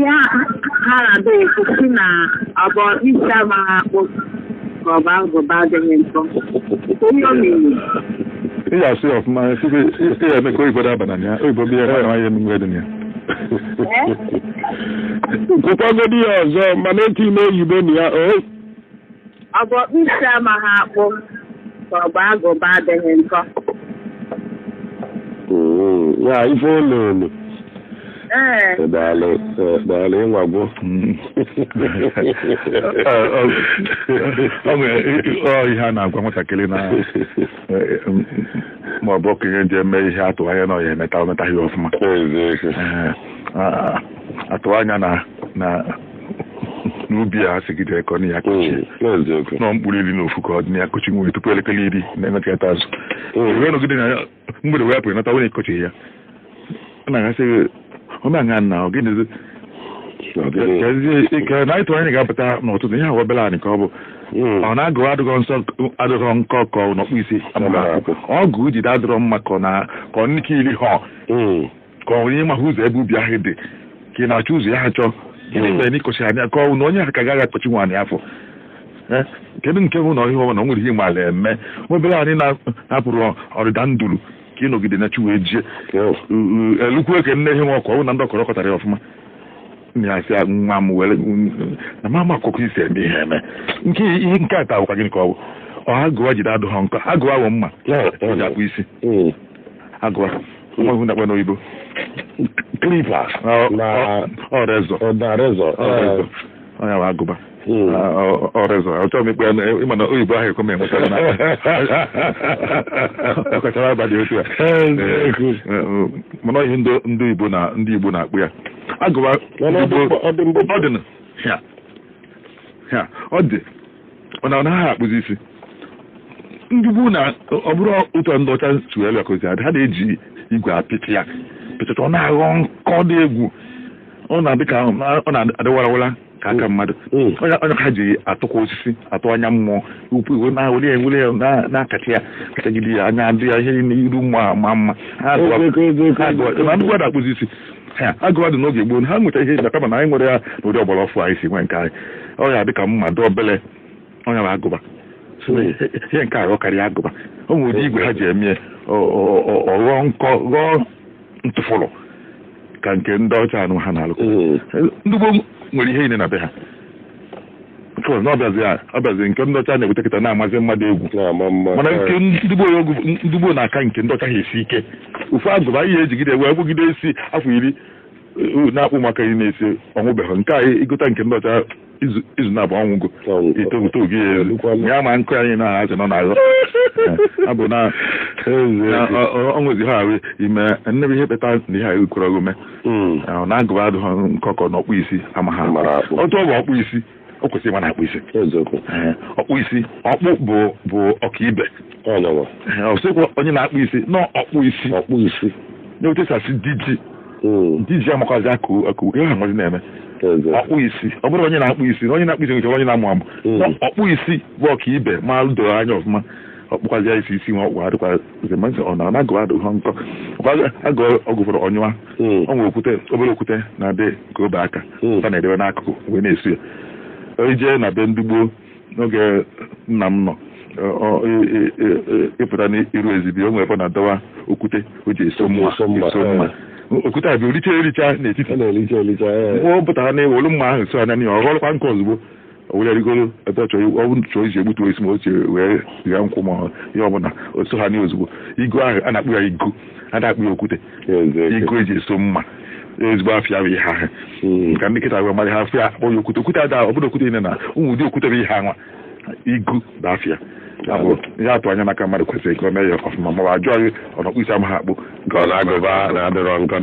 ya ha na-ada ekwusi na ọbọ isi amaghị akpụ ka ọ bụ agụba adịghị nkọ onye omimi ị ga-asụ ya ọfụma ị ya eme ka oyibo daba na ya oyibo bịa ya na ya emegbe dị na ya kwụkwagodi ya ọzọ mana eti ime oyibo na ya ọbọ isi amaghị akpụ ka ọ bụ agụba adịghị nkọ ya ife olu daalụ ịnwagbo ihe a na-agwa nwatakịrị na ma ọ bụ okenye ji eme ihe atụ anya na ọ ya ometaghị ọfụma atụ anya na n'ubi a sigidere ka ọ na ya kochie nọ mkpụrụ iri na ofu ka ọ dị na ya kochi nwere tupu elekere iri na-enweta azụ wee nọgide na ya mgbede wee pụrụ nata onye kochie ya ọ na-agasị omeanya na ogenizi na ịtụ anyị ga-apụta n'ụtụtụ ihe ahụ obere anyị ka ọ bụ ọ na-agụ adịghọ nkọ ka ọ n'ọkpụ isi ọgụ jide adịrọ mma ka ọ nnike iri ha ka ọ nwere ịmahụ ụzọ ebe ubi ahụ dị ka ị na-achọ ụzọ ya ha chọọ gịnị mere na ịkọchi anya ka ọ na onye ha ka gaghị akọchi nwaanyị afọ kedu nke bụ na ihe ọ na o nwere ihe ịmala eme obere anyị na-apụrụ ọdịda nduru ka ịnọgide na chi wee jie elukwu eke nne ihe nwa ọkụ ọ bụ na ndị ọkọrọ kọtara ya ọfụma na ya sị nwa m were na mama akụkọ isi eme ihe eme ihe nke ata ụkwa gịnị ka ọ bụ agụwa jide adụghọ nkọ agụwa wụ mma ji akpụ isi agụwa nweghị na-akpa n'oyibo klipa ọrezọ ọnya bụ agụba ọrezọ achọghị m ikpe ya ịma na oyibo ahụ ekwe m enwetara na ọkachara abalị otu a mana ihe ndị Igbo na-akpụ ya agụba ọ dị ọ naghị akpụzi isi ndị Igbo na ọ bụrụ ụtọ ndị ọcha suelu akozi ha na-eji igwe apịtị ya pịtịta ọ na-aghọ nkọ dị egwu ọ na-adị ka ọ na-adị warawara ka aka mmadụ onye ha ji atụkwa osisi atụ anya mmụọ ukwu iwe na-ewere ya na-akacha ya kachagide ya anya adị ya ihe n'iru mma mma agụwa na-akpụzi isi agụwa dị n'oge gboo ha nweta ihe kama na anyị nwere ya n'ụdị ọgbara ọfụ anyị si nwee nke anyị ọ ya dị ka mma dị obele onye bụ agụba ihe nke aghọ karịa agụba o nwere ụdị igwe ha ji eme ọghọọ nkọ ghọọ ntụfụrụ ka nke ndị ọcha anụ ha na-alụ ndị gboo nwere ihe ine na be ha ọbịazi nke ndị ọcha na-eweta kịta na-amazi mmadụ egwu mana nke ndị gboo na-aka nke ndị ọcha ha esi ike ofu agụba ihe ejigide wee gwugide esi afọ 10 na-akpụ maka iri na-esi ọnwụbeghị nke a ịgụta nke ndị ọcha izu na-abụ ọnwụgo itogoto oge ya elu ya ma nkụ anyị na-azụ nọ n'azụ abụ na ọnwụzi ha ahụ ime nnebe ihe kpeta na ihe ahụ kwere omume na agụba adịghị nkọkọ n'ọkpụ isi ama ha otu ọ bụ ọkpụ isi o kwesịrị ịma na akpụ isi ọkpụ isi ọkpụ bụ ọkaibe ọsịkwa onye na-akpụ isi nọ ọkpụ isi na otesasị diji amakwazi akụ ihe ha nwazi na-eme ọkpụ isi ọ bụrụ onye na-akpụ isi onye na-akpụ isi nke onye na-amụ amụ ọkpụ isi bụ ọkaibe ma doro anya ọfụma ọkpụkwazi ya isi nwa ọkpụ adịkwa ọ na-agụ adịghọ nkọ agụ ọgụfọrọ ọnyụwa ọ nwere okwute obere okwute na-adị nke obe aka ta na-edebe n'akụkụ wee na-esu ya ijee na be ndị gboo n'oge nna m nọ ịpụta n'iru ezibi o nwere ebe na-adọwa okwute o ji eso mma okwute a bụ ericha n'etiti ọ pụtara na ewolu mma ahụ so anya n'ihe ọ ghọrọkwa nke ozugbo o were rigoro ebe ọ chọrọ iji egbutu isi ma o chere wee riga nkwụ ma ihe ọbụla o so ha ozugbo igo ahụ a na-akpụ ya igo a na-akpụ ya okwute igo eji eso mma ezigbo afịa bụ ihe ahụ ka ndị nkịta wee mara ha afịa akpọ ya okwute ada ọbụla okwute ile na ụmụ ụdị okwute bụ ihe anwa igu bụ afịa ihe atụ anya n'aka mmadụ kwesịrị ka o mee ya ọfụma ma ọ ajụọ gị ọ nọkpụ isi amaghị akpụ nke ọ na-agụba na-adịrọ nkọ